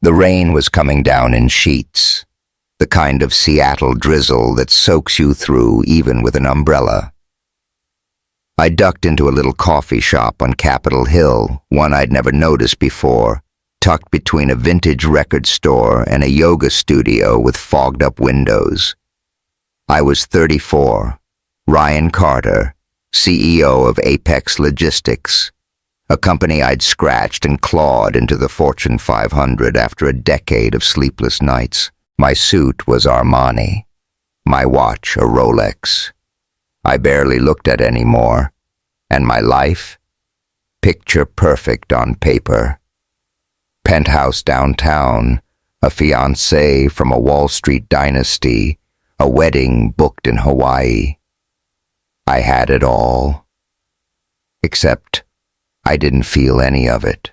The rain was coming down in sheets, the kind of Seattle drizzle that soaks you through even with an umbrella. I ducked into a little coffee shop on Capitol Hill, one I'd never noticed before, tucked between a vintage record store and a yoga studio with fogged-up windows. I was 34, Ryan Carter, CEO of Apex Logistics, a company I'd scratched and clawed into the Fortune 500 after a decade of sleepless nights. My suit was Armani, my watch a Rolex. I barely looked at anymore, and my life? Picture perfect on paper. Penthouse downtown, a fiancée from a Wall Street dynasty, a wedding booked in Hawaii. I had it all. Except I didn't feel any of it.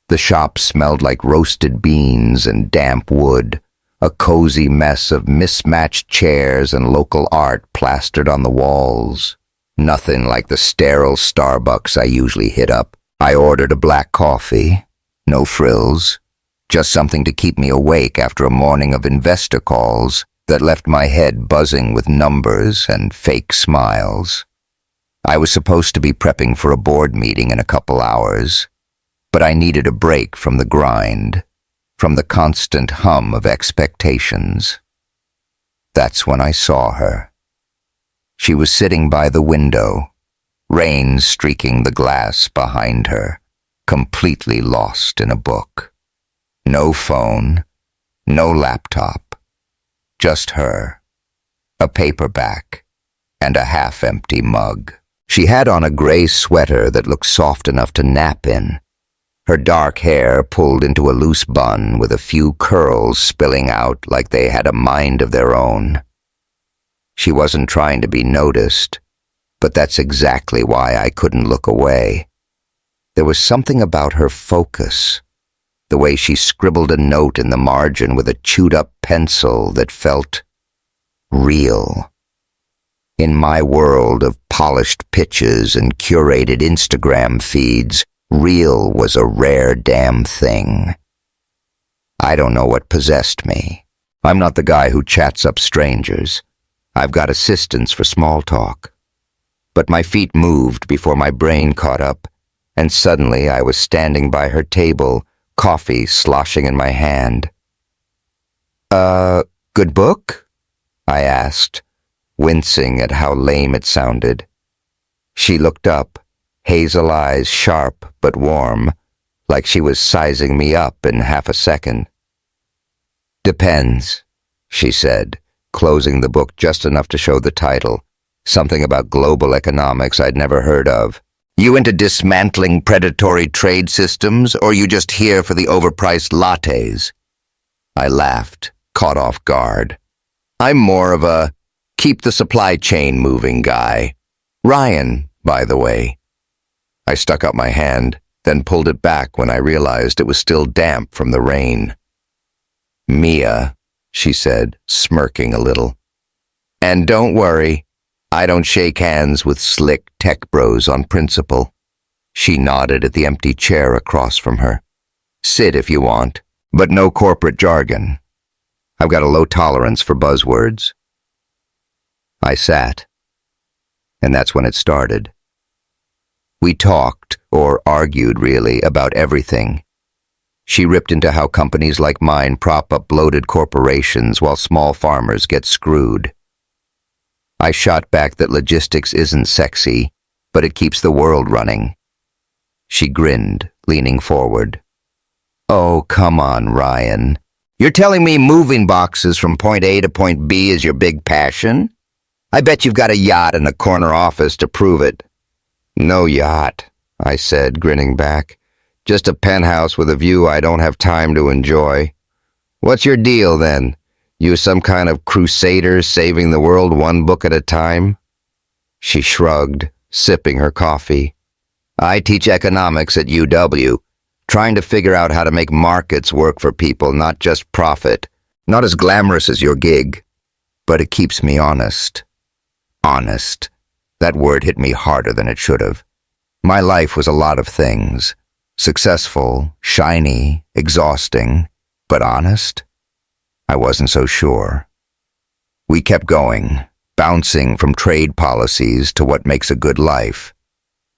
The shop smelled like roasted beans and damp wood, a cozy mess of mismatched chairs and local art plastered on the walls. Nothing like the sterile Starbucks I usually hit up. I ordered a black coffee, no frills, just something to keep me awake after a morning of investor calls that left my head buzzing with numbers and fake smiles. I was supposed to be prepping for a board meeting in a couple hours, but I needed a break from the grind, from the constant hum of expectations. That's when I saw her. She was sitting by the window, rain streaking the glass behind her, completely lost in a book. No phone, no laptop, just her, a paperback, and a half-empty mug. She had on a gray sweater that looked soft enough to nap in, her dark hair pulled into a loose bun with a few curls spilling out like they had a mind of their own. She wasn't trying to be noticed, but that's exactly why I couldn't look away. There was something about her focus, the way she scribbled a note in the margin with a chewed-up pencil that felt real. In my world of polished pitches and curated Instagram feeds, real was a rare damn thing. I don't know what possessed me. I'm not the guy who chats up strangers. I've got assistants for small talk. But my feet moved before my brain caught up, and suddenly I was standing by her table, coffee sloshing in my hand. Good book?" I asked, wincing at how lame it sounded. She looked up, hazel eyes sharp but warm, like she was sizing me up in half a second. "Depends," she said, closing the book just enough to show the title, something about global economics I'd never heard of. "You into dismantling predatory trade systems, or you just here for the overpriced lattes?" I laughed, caught off guard. "I'm more of a keep the supply chain moving guy. Ryan, by the way." I stuck up my hand, then pulled it back when I realized it was still damp from the rain. "Mia," she said, smirking a little. "And don't worry, I don't shake hands with slick tech bros on principle." She nodded at the empty chair across from her. "Sit if you want, but no corporate jargon. I've got a low tolerance for buzzwords." I sat, and that's when it started. We talked, or argued really, about everything. She ripped into how companies like mine prop up bloated corporations while small farmers get screwed. I shot back that logistics isn't sexy, but it keeps the world running. She grinned, leaning forward. "Oh, come on, Ryan. You're telling me moving boxes from point A to point B is your big passion? I bet you've got a yacht in a corner office to prove it." "No yacht," I said, grinning back. "Just a penthouse with a view I don't have time to enjoy." "What's your deal, then? You some kind of crusader saving the world one book at a time?" She shrugged, sipping her coffee. "I teach economics at UW, trying to figure out how to make markets work for people, not just profit. Not as glamorous as your gig, but it keeps me honest." Honest. That word hit me harder than it should have. My life was a lot of things. Successful, shiny, exhausting, but honest? I wasn't so sure. We kept going, bouncing from trade policies to what makes a good life.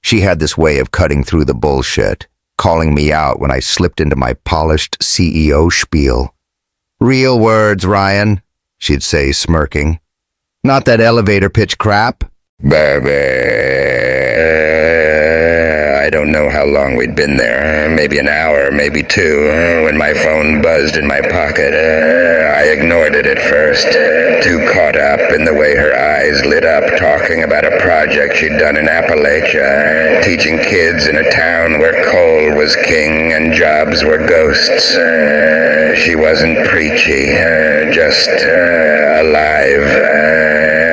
She had this way of cutting through the bullshit, calling me out when I slipped into my polished CEO spiel. "Real words, Ryan," she'd say, smirking. "Not that elevator pitch crap." I don't know how long we'd been there, maybe an hour, maybe two, when my phone buzzed in my pocket. I ignored it at first, too caught up in the way her eyes lit up talking about a project she'd done in Appalachia, teaching kids in a town where coal was king and jobs were ghosts. She wasn't preachy, just alive.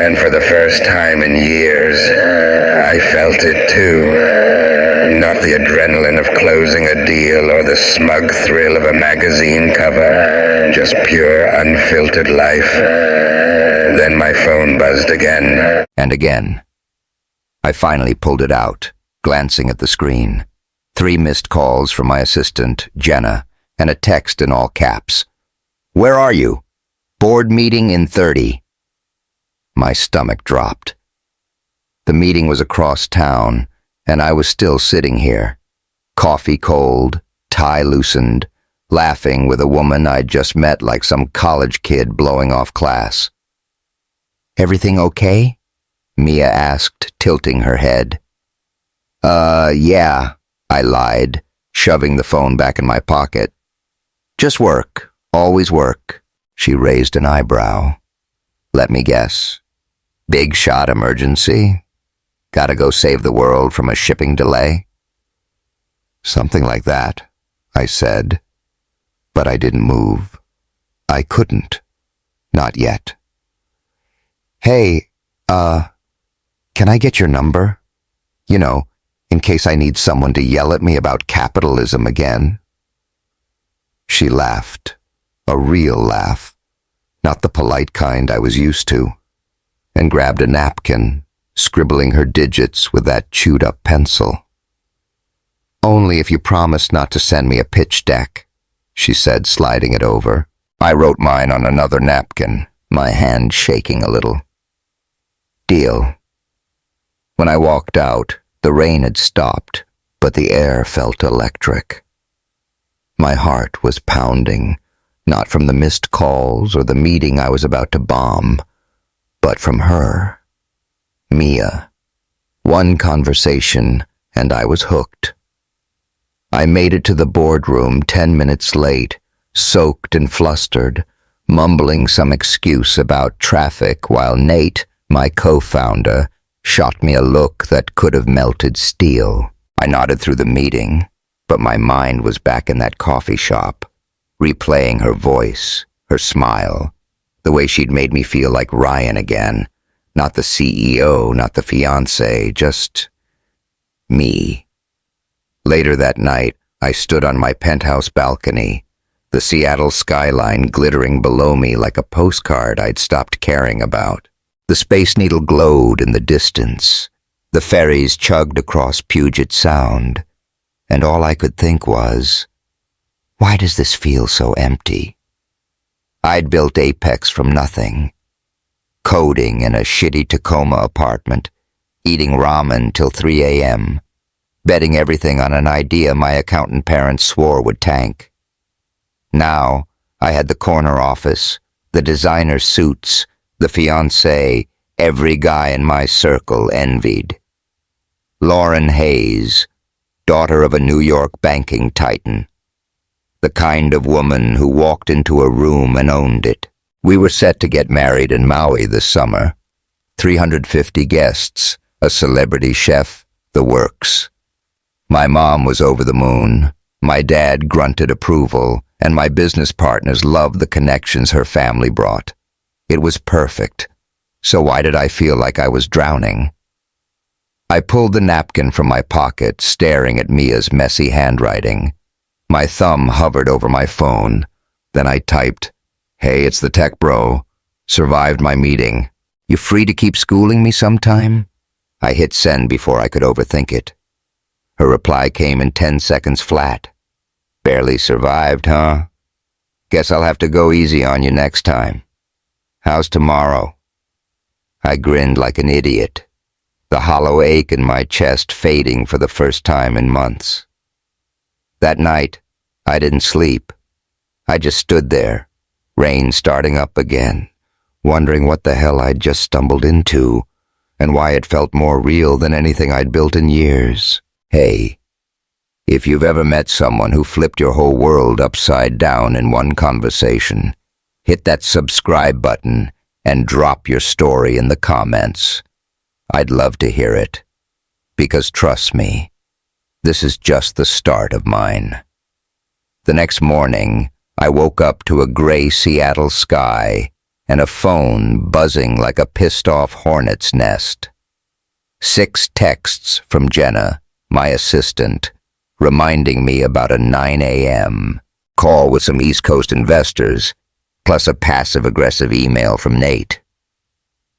And for the first time in years, I felt it too. Not the adrenaline of closing a deal or the smug thrill of a magazine cover, just pure, unfiltered life. Then my phone buzzed again. And again. I finally pulled it out, glancing at the screen. 3 missed calls from my assistant, Jenna, and a text in all caps. "Where are you? Board meeting in 30. My stomach dropped. The meeting was across town, and I was still sitting here, coffee cold, tie loosened, laughing with a woman I'd just met like some college kid blowing off class. "Everything okay?" Mia asked, tilting her head. Yeah," I lied, shoving the phone back in my pocket. "Just work, always work." She raised an eyebrow. "Let me guess. Big shot emergency? Gotta go save the world from a shipping delay?" "Something like that," I said, but I didn't move. I couldn't. Not yet. "Hey, can I get your number? You know, in case I need someone to yell at me about capitalism again." She laughed, a real laugh, not the polite kind I was used to, and grabbed a napkin, scribbling her digits with that chewed-up pencil. "Only if you promise not to send me a pitch deck," she said, sliding it over. I wrote mine on another napkin, my hand shaking a little. "Deal." When I walked out, the rain had stopped, but the air felt electric. My heart was pounding, not from the missed calls or the meeting I was about to bomb, but from her. Mia. One conversation, and I was hooked. I made it to the boardroom 10 minutes late, soaked and flustered, mumbling some excuse about traffic while Nate, my co-founder, shot me a look that could have melted steel. I nodded through the meeting, but my mind was back in that coffee shop, replaying her voice, her smile, the way she'd made me feel like Ryan again. Not the CEO, not the fiancé, just me. Later that night, I stood on my penthouse balcony, the Seattle skyline glittering below me like a postcard I'd stopped caring about. The Space Needle glowed in the distance. The ferries chugged across Puget Sound, and all I could think was, why does this feel so empty? I'd built Apex from nothing. Coding in a shitty Tacoma apartment, eating ramen till 3 a.m., betting everything on an idea my accountant parents swore would tank. Now, I had the corner office, the designer suits, the fiancé every guy in my circle envied. Lauren Hayes, daughter of a New York banking titan. The kind of woman who walked into a room and owned it. We were set to get married in Maui this summer. 350 guests, a celebrity chef, the works. My mom was over the moon. My dad grunted approval, and my business partners loved the connections her family brought. It was perfect. So why did I feel like I was drowning? I pulled the napkin from my pocket, staring at Mia's messy handwriting. My thumb hovered over my phone. Then I typed, "Hey, it's the tech bro. Survived my meeting. You free to keep schooling me sometime?" I hit send before I could overthink it. Her reply came in 10 seconds flat. Barely survived, huh? Guess I'll have to go easy on you next time. How's tomorrow? I grinned like an idiot, the hollow ache in my chest fading for the first time in months. That night, I didn't sleep. I just stood there, rain starting up again, wondering what the hell I'd just stumbled into, and why it felt more real than anything I'd built in years. Hey, if you've ever met someone who flipped your whole world upside down in one conversation, hit that subscribe button and drop your story in the comments. I'd love to hear it, because trust me, this is just the start of mine. The next morning, I woke up to a gray Seattle sky and a phone buzzing like a pissed-off hornet's nest. 6 texts from Jenna, my assistant, reminding me about a 9 a.m. call with some East Coast investors, plus a passive-aggressive email from Nate.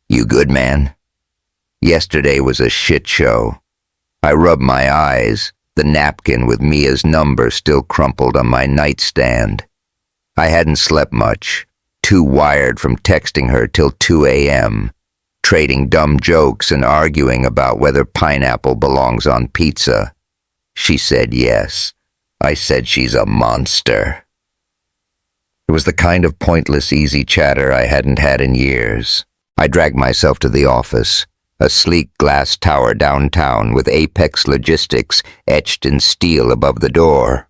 You good, man? Yesterday was a shit show. I rubbed my eyes, the napkin with Mia's number still crumpled on my nightstand. I hadn't slept much, too wired from texting her till 2 a.m., trading dumb jokes and arguing about whether pineapple belongs on pizza. She said yes. I said she's a monster. It was the kind of pointless, easy chatter I hadn't had in years. I dragged myself to the office, a sleek glass tower downtown with Apex Logistics etched in steel above the door.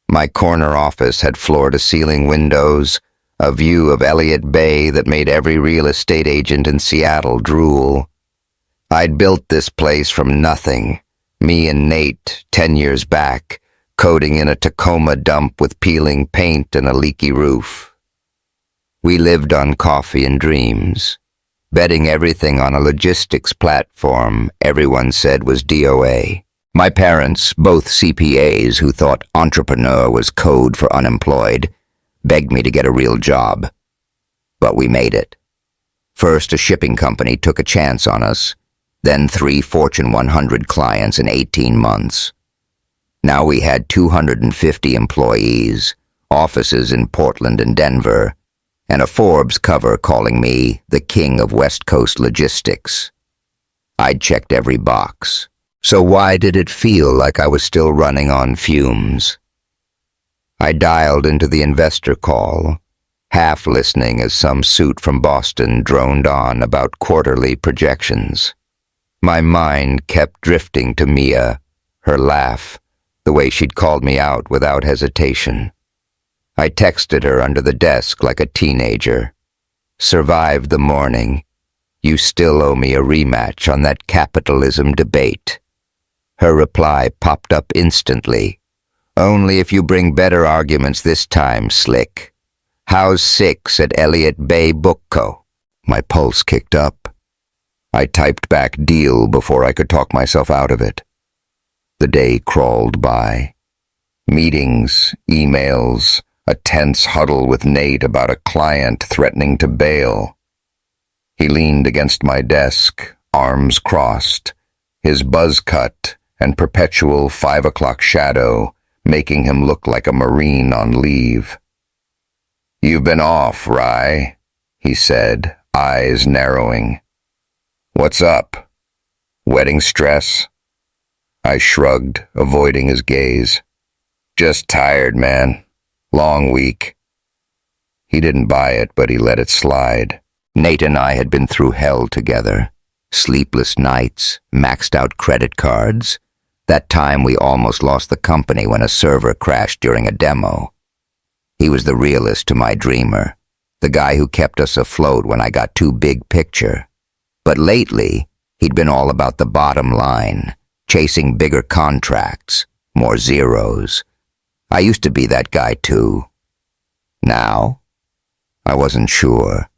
My corner office had floor-to-ceiling windows, a view of Elliott Bay that made every real estate agent in Seattle drool. I'd built this place from nothing, me and Nate, 10 years back, coding in a Tacoma dump with peeling paint and a leaky roof. We lived on coffee and dreams, betting everything on a logistics platform everyone said was DOA. My parents, both CPAs who thought entrepreneur was code for unemployed, begged me to get a real job. But we made it. First, a shipping company took a chance on us, then 3 Fortune 100 clients in 18 months. Now we had 250 employees, offices in Portland and Denver, and a Forbes cover calling me the king of West Coast logistics. I'd checked every box. So why did it feel like I was still running on fumes? I dialed into the investor call, half listening as some suit from Boston droned on about quarterly projections. My mind kept drifting to Mia, her laugh, the way she'd called me out without hesitation. I texted her under the desk like a teenager. Survived the morning. You still owe me a rematch on that capitalism debate. Her reply popped up instantly. Only if you bring better arguments this time, slick. How's 6 at Elliott Bay Book Co? My pulse kicked up. I typed back deal before I could talk myself out of it. The day crawled by. Meetings, emails, a tense huddle with Nate about a client threatening to bail. He leaned against my desk, arms crossed, his buzz cut and perpetual 5 o'clock shadow making him look like a Marine on leave. You've been off, Rye, he said, eyes narrowing. What's up? Wedding stress? I shrugged, avoiding his gaze. Just tired, man. Long week. He didn't buy it, but he let it slide. Nate and I had been through hell together. Sleepless nights, maxed out credit cards. That time we almost lost the company when a server crashed during a demo. He was the realist to my dreamer, the guy who kept us afloat when I got too big picture. But lately, he'd been all about the bottom line, chasing bigger contracts, more zeros. I used to be that guy too. Now? I wasn't sure.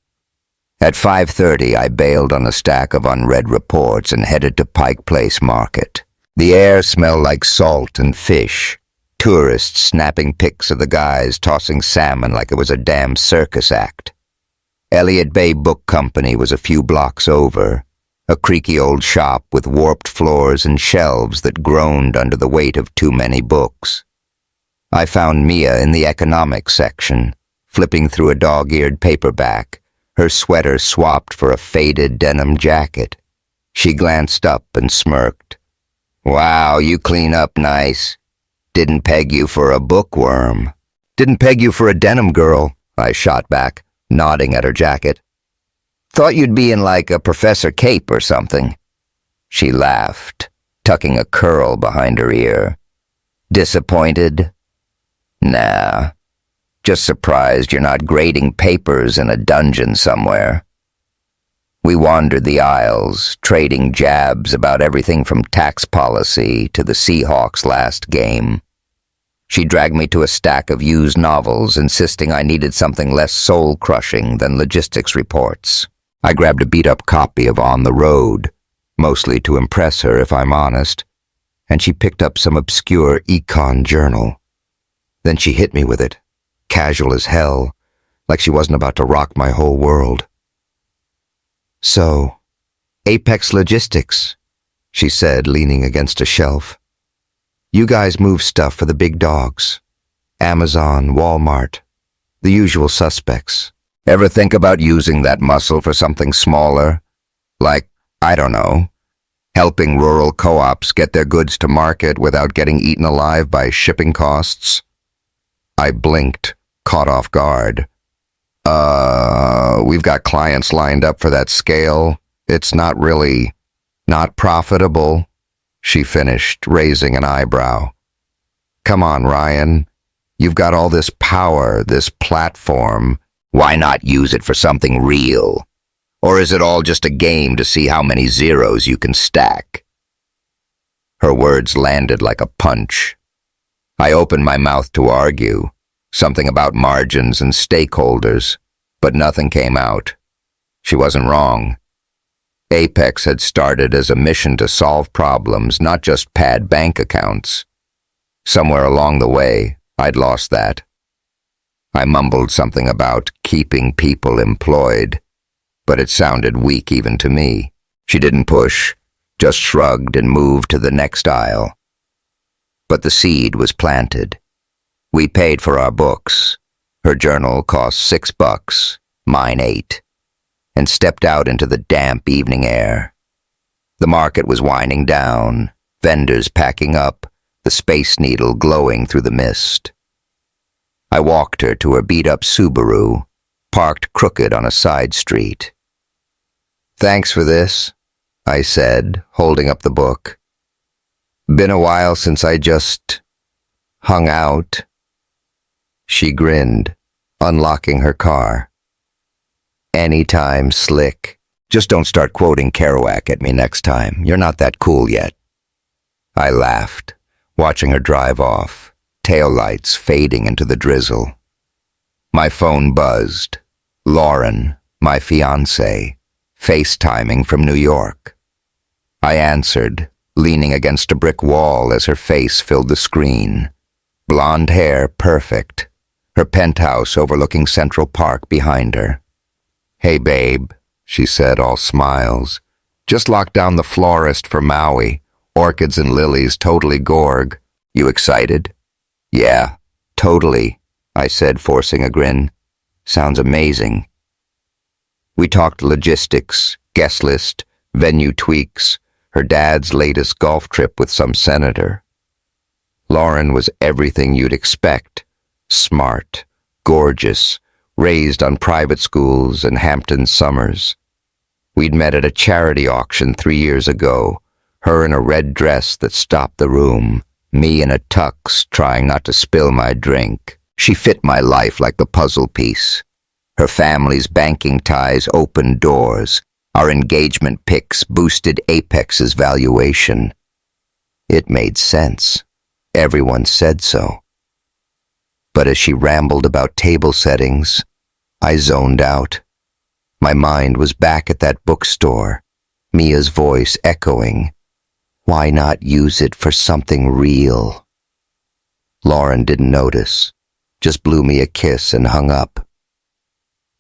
At 5:30, I bailed on a stack of unread reports and headed to Pike Place Market. The air smelled like salt and fish, tourists snapping pics of the guys tossing salmon like it was a damn circus act. Elliott Bay Book Company was a few blocks over, a creaky old shop with warped floors and shelves that groaned under the weight of too many books. I found Mia in the economics section, flipping through a dog-eared paperback, her sweater swapped for a faded denim jacket. She glanced up and smirked. "Wow, you clean up nice. Didn't peg you for a bookworm." "Didn't peg you for a denim girl," I shot back, nodding at her jacket. "Thought you'd be in like a Professor Cape or something." She laughed, tucking a curl behind her ear. "Disappointed?" "Nah. Just surprised you're not grading papers in a dungeon somewhere." We wandered the aisles, trading jabs about everything from tax policy to the Seahawks' last game. She dragged me to a stack of used novels, insisting I needed something less soul-crushing than logistics reports. I grabbed a beat-up copy of On the Road, mostly to impress her, if I'm honest, and she picked up some obscure econ journal. Then she hit me with it, casual as hell, like she wasn't about to rock my whole world. "So, Apex Logistics," she said, leaning against a shelf. "You guys move stuff for the big dogs. Amazon, Walmart, the usual suspects. Ever think about using that muscle for something smaller? Like, I don't know, helping rural co-ops get their goods to market without getting eaten alive by shipping costs?" I blinked, caught off guard. We've got clients lined up for that scale. It's not profitable," she finished, raising an eyebrow. "Come on, Ryan. You've got all this power, this platform. Why not use it for something real? Or is it all just a game to see how many zeros you can stack?" Her words landed like a punch. I opened my mouth to argue, something about margins and stakeholders, but nothing came out. She wasn't wrong. Apex had started as a mission to solve problems, not just pad bank accounts. Somewhere along the way, I'd lost that. I mumbled something about keeping people employed, but it sounded weak even to me. She didn't push, just shrugged and moved to the next aisle. But the seed was planted. We paid for our books. Her journal cost $6, mine $8, and stepped out into the damp evening air. The market was winding down, vendors packing up, the Space Needle glowing through the mist. I walked her to her beat-up Subaru, parked crooked on a side street. "Thanks for this," I said, holding up the book. "Been a while since I just hung out." She grinned, unlocking her car. "Anytime, slick. Just don't start quoting Kerouac at me next time. You're not that cool yet." I laughed, watching her drive off, taillights fading into the drizzle. My phone buzzed. Lauren, my fiancée, FaceTiming from New York. I answered, leaning against a brick wall as her face filled the screen. Blonde hair perfect, her penthouse overlooking Central Park behind her. "Hey, babe," she said, all smiles. "Just locked down the florist for Maui. Orchids and lilies, totally gorg. You excited?" "Yeah, totally," I said, forcing a grin. "Sounds amazing." We talked logistics, guest list, venue tweaks, her dad's latest golf trip with some senator. Lauren was everything you'd expect. Smart, gorgeous, raised on private schools and Hampton summers. We'd met at a charity auction 3 years ago, her in a red dress that stopped the room, me in a tux trying not to spill my drink. She fit my life like the puzzle piece. Her family's banking ties opened doors. Our engagement pics boosted Apex's valuation. It made sense. Everyone said so. But as she rambled about table settings, I zoned out. My mind was back at that bookstore, Mia's voice echoing, "Why not use it for something real?" Lauren didn't notice, just blew me a kiss and hung up.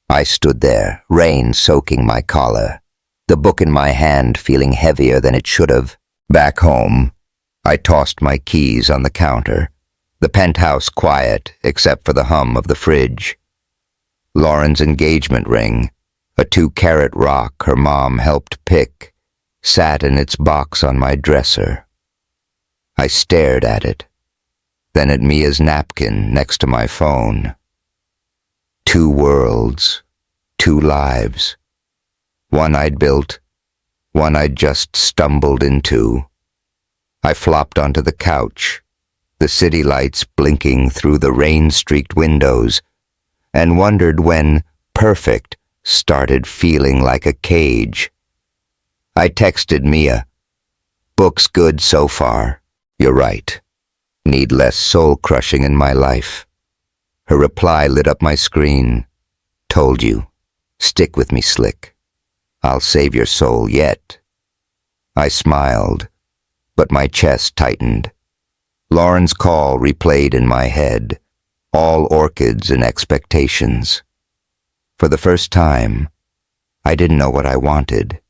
I stood there, rain soaking my collar, the book in my hand feeling heavier than it should have. Back home, I tossed my keys on the counter, the penthouse quiet except for the hum of the fridge. Lauren's engagement ring, a 2-carat rock her mom helped pick, sat in its box on my dresser. I stared at it, then at Mia's napkin next to my phone. 2 worlds, 2 lives. One I'd built, one I'd just stumbled into. I flopped onto the couch, the city lights blinking through the rain-streaked windows, and wondered when perfect started feeling like a cage. I texted Mia, "Book's good so far. You're right. Need less soul-crushing in my life." Her reply lit up my screen. "Told you. Stick with me, Slick. I'll save your soul yet." I smiled, but my chest tightened. Lauren's call replayed in my head, all orchids and expectations. For the first time, I didn't know what I wanted,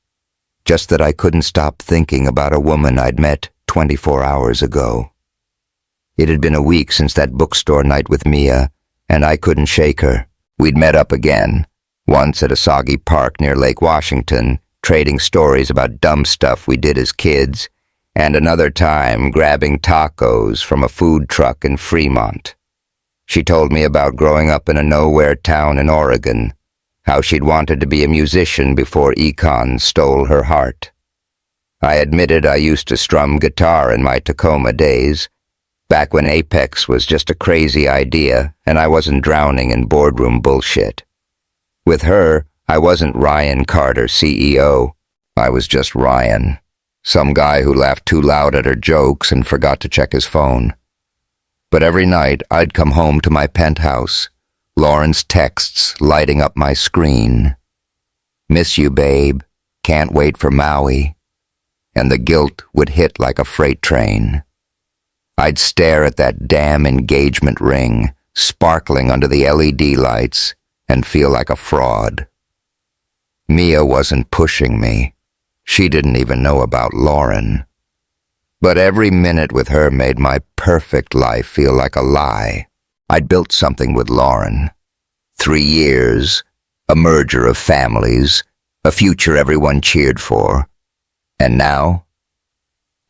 just that I couldn't stop thinking about a woman I'd met 24 hours ago. It had been a week since that bookstore night with Mia, and I couldn't shake her. We'd met up again, once at a soggy park near Lake Washington, trading stories about dumb stuff we did as kids, and another time grabbing tacos from a food truck in Fremont. She told me about growing up in a nowhere town in Oregon, how she'd wanted to be a musician before econ stole her heart. I admitted I used to strum guitar in my Tacoma days, back when Apex was just a crazy idea and I wasn't drowning in boardroom bullshit. With her, I wasn't Ryan Carter, CEO. I was just Ryan, some guy who laughed too loud at her jokes and forgot to check his phone. But every night, I'd come home to my penthouse, Lauren's texts lighting up my screen. "Miss you, babe. Can't wait for Maui." And the guilt would hit like a freight train. I'd stare at that damn engagement ring, sparkling under the LED lights, and feel like a fraud. Mia wasn't pushing me. She didn't even know about Lauren. But every minute with her made my perfect life feel like a lie. I'd built something with Lauren. 3 years, a merger of families, a future everyone cheered for. And now,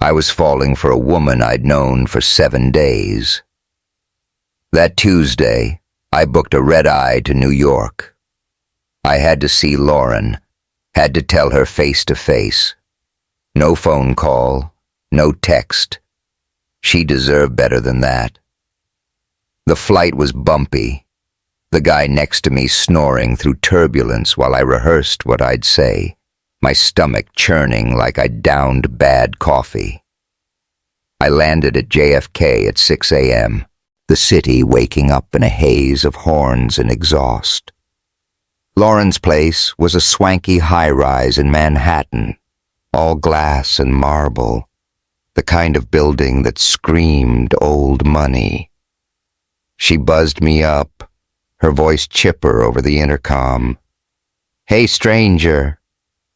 I was falling for a woman I'd known for 7 days. That Tuesday, I booked a red-eye to New York. I had to see Lauren, had to tell her face to face. No phone call, no text. She deserved better than that. The flight was bumpy, the guy next to me snoring through turbulence while I rehearsed what I'd say, my stomach churning like I'd downed bad coffee. I landed at JFK at 6 a.m., the city waking up in a haze of horns and exhaust. Lauren's place was a swanky high-rise in Manhattan, all glass and marble, the kind of building that screamed old money. She buzzed me up, her voice chipper over the intercom. "Hey, stranger.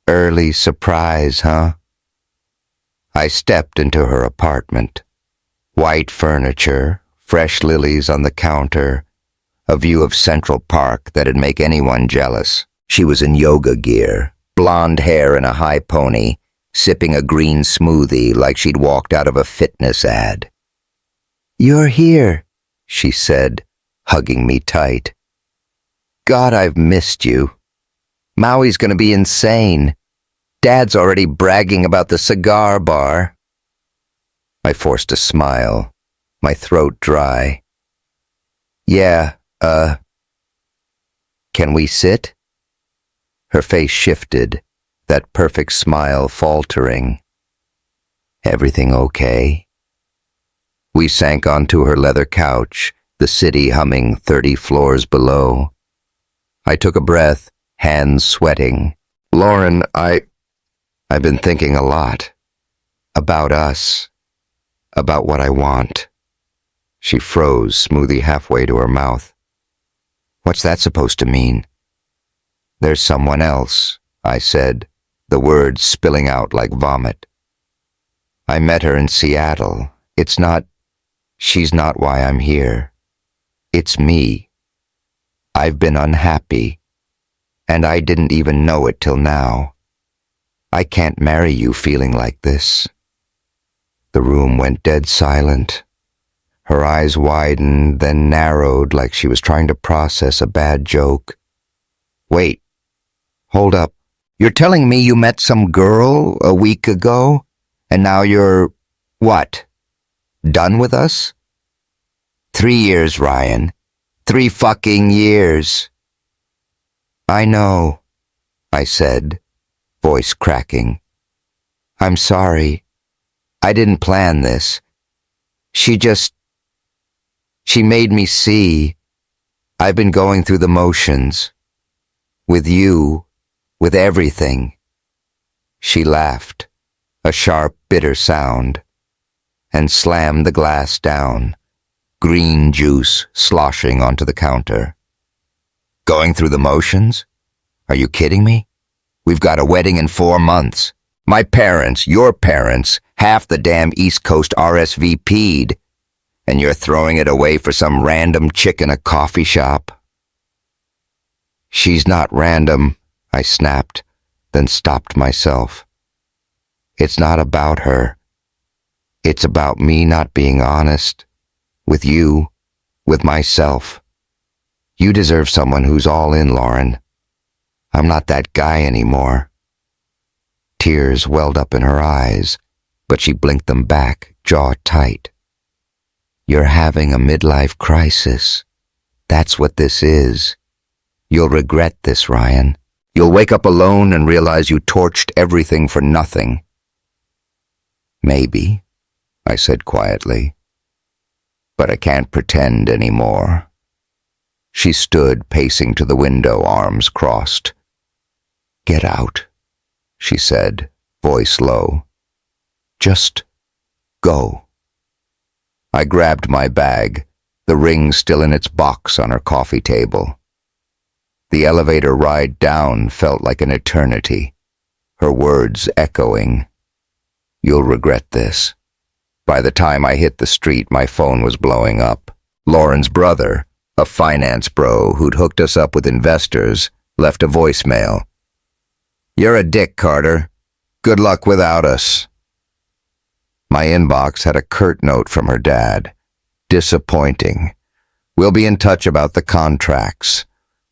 Early surprise, huh?" I stepped into her apartment. White furniture, fresh lilies on the counter, a view of Central Park that'd make anyone jealous. She was in yoga gear, blonde hair in a high pony, sipping a green smoothie like she'd walked out of a fitness ad. "You're here," she said, hugging me tight. "God, I've missed you. Maui's gonna be insane. Dad's already bragging about the cigar bar." I forced a smile, my throat dry. "Yeah, can we sit?" Her face shifted, that perfect smile faltering. "Everything okay?" We sank onto her leather couch, the city humming 30 floors below. I took a breath, hands sweating. "Lauren, I've been thinking a lot. About us. About what I want." She froze, smoothie halfway to her mouth. "What's that supposed to mean?" "There's someone else," I said, the words spilling out like vomit. I met her in Seattle. She's not why I'm here. It's me. I've been unhappy, and I didn't even know it till now. I can't marry you feeling like this. The room went dead silent. Her eyes widened, then narrowed like she was trying to process a bad joke. Wait. Hold up. You're telling me you met some girl a week ago, and now you're, what, done with us? 3 years, Ryan. 3 fucking years. I know, I said, voice cracking. I'm sorry. I didn't plan this. She made me see. I've been going through the motions. With you, with everything. She laughed, a sharp, bitter sound, and slammed the glass down, green juice sloshing onto the counter. Going through the motions? Are you kidding me? We've got a wedding in 4 months. My parents, your parents, half the damn East Coast RSVP'd, and you're throwing it away for some random chick in a coffee shop. She's not random, I snapped, then stopped myself. It's not about her. It's about me not being honest. With you, with myself. You deserve someone who's all in, Lauren. I'm not that guy anymore. Tears welled up in her eyes, but she blinked them back, jaw tight. You're having a midlife crisis. That's what this is. You'll regret this, Ryan. You'll wake up alone and realize you torched everything for nothing. Maybe, I said quietly. But I can't pretend anymore. She stood, pacing to the window, arms crossed. Get out, she said, voice low. Just go. I grabbed my bag, the ring still in its box on her coffee table. The elevator ride down felt like an eternity, her words echoing. You'll regret this. By the time I hit the street, my phone was blowing up. Lauren's brother, a finance bro who'd hooked us up with investors, left a voicemail. You're a dick, Carter. Good luck without us. My inbox had a curt note from her dad. Disappointing. We'll be in touch about the contracts.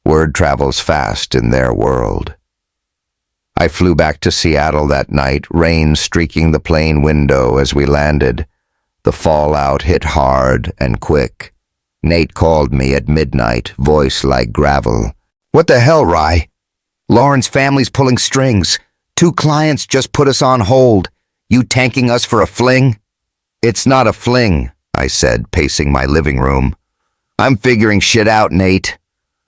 Word travels fast in their world. I flew back to Seattle that night, rain streaking the plane window as we landed. The fallout hit hard and quick. Nate called me at midnight, voice like gravel. What the hell, Rye? Lauren's family's pulling strings. 2 clients just put us on hold. You tanking us for a fling? It's not a fling, I said, pacing my living room. I'm figuring shit out, Nate.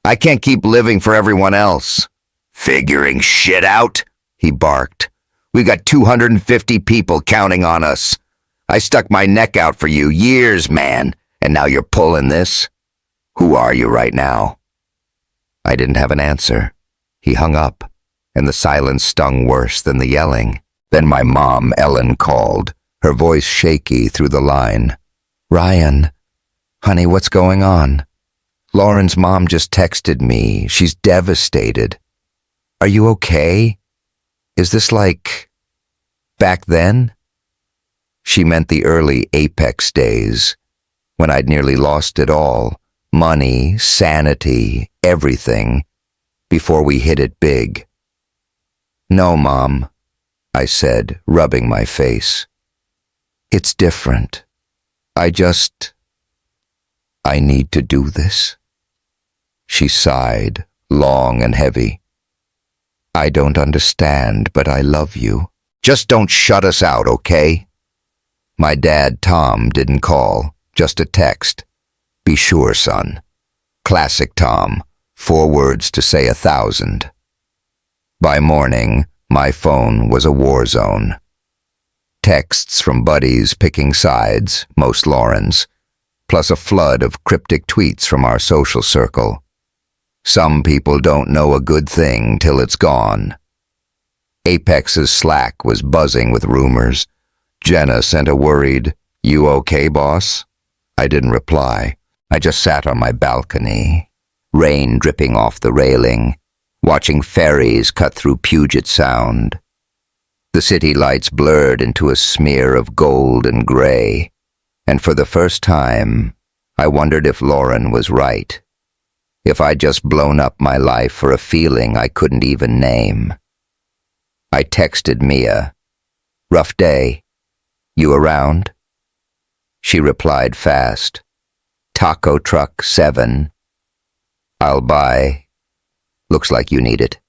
I can't keep living for everyone else. Figuring shit out? He barked. We got 250 people counting on us. I stuck my neck out for you years, man, and now you're pulling this? Who are you right now? I didn't have an answer. He hung up, and the silence stung worse than the yelling. Then my mom, Ellen, called, her voice shaky through the line. Ryan, honey, what's going on? Lauren's mom just texted me. She's devastated. Are you okay? Is this like back then? She meant the early apex days, when I'd nearly lost it all, money, sanity, everything, before we hit it big. No, Mom, I said, rubbing my face. It's different. I need to do this. She sighed, long and heavy. I don't understand, but I love you. Just don't shut us out, okay? My dad, Tom, didn't call, just a text. Be sure, son. Classic Tom, 4 words to say 1,000. By morning, my phone was a war zone. Texts from buddies picking sides, most Lauren's, plus a flood of cryptic tweets from our social circle. Some people don't know a good thing till it's gone. Apex's Slack was buzzing with rumors. Jenna sent a worried, "You okay, boss?" I didn't reply. I just sat on my balcony, rain dripping off the railing, watching ferries cut through Puget Sound. The city lights blurred into a smear of gold and gray, and for the first time, I wondered if Lauren was right. If I'd just blown up my life for a feeling I couldn't even name. I texted Mia, "Rough day. You around?" She replied fast, "Taco truck 7. I'll buy. Looks like you need it."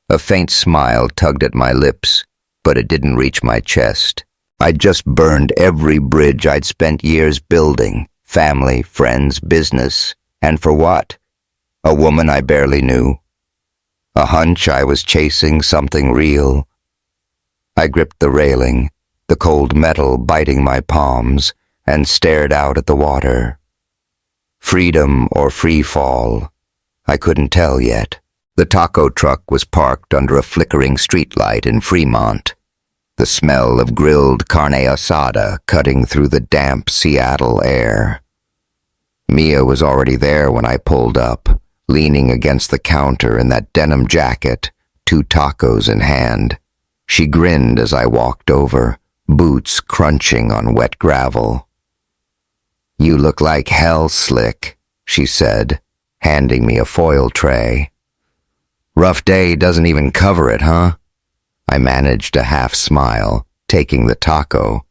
A faint smile tugged at my lips, but it didn't reach my chest. I'd just burned every bridge I'd spent years building, family, friends, business, and for what? A woman I barely knew. A hunch I was chasing something real. I gripped the railing, the cold metal biting my palms, and stared out at the water. Freedom or free fall, I couldn't tell yet. The taco truck was parked under a flickering streetlight in Fremont, the smell of grilled carne asada cutting through the damp Seattle air. Mia was already there when I pulled up, leaning against the counter in that denim jacket, 2 tacos in hand. She grinned as I walked over, boots crunching on wet gravel. "You look like hell, Slick," she said, handing me a foil tray. "Rough day doesn't even cover it, huh?" I managed a half smile, taking the taco.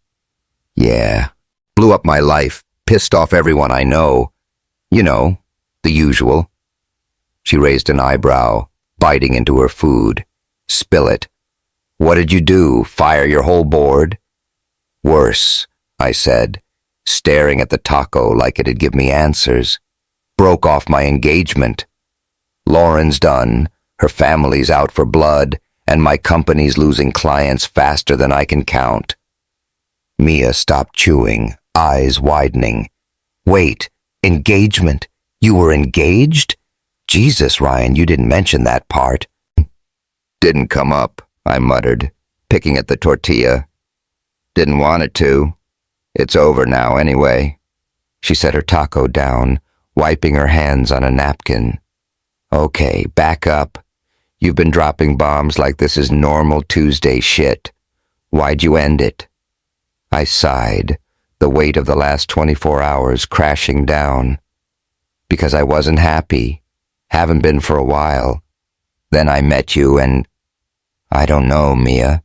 "Yeah, blew up my life, pissed off everyone I know. You know, the usual." She raised an eyebrow, biting into her food. "Spill it. What did you do, fire your whole board?" "Worse," I said, staring at the taco like it'd give me answers. "Broke off my engagement. Lauren's done, her family's out for blood, and my company's losing clients faster than I can count." Mia stopped chewing, eyes widening. "Wait, engagement? You were engaged? Jesus, Ryan, you didn't mention that part." "Didn't come up," I muttered, picking at the tortilla. "Didn't want it to. It's over now anyway." She set her taco down, wiping her hands on a napkin. "Okay, back up. You've been dropping bombs like this is normal Tuesday shit. Why'd you end it?" I sighed, the weight of the last 24 hours crashing down. "Because I wasn't happy. Haven't been for a while. Then I met you and... I don't know, Mia.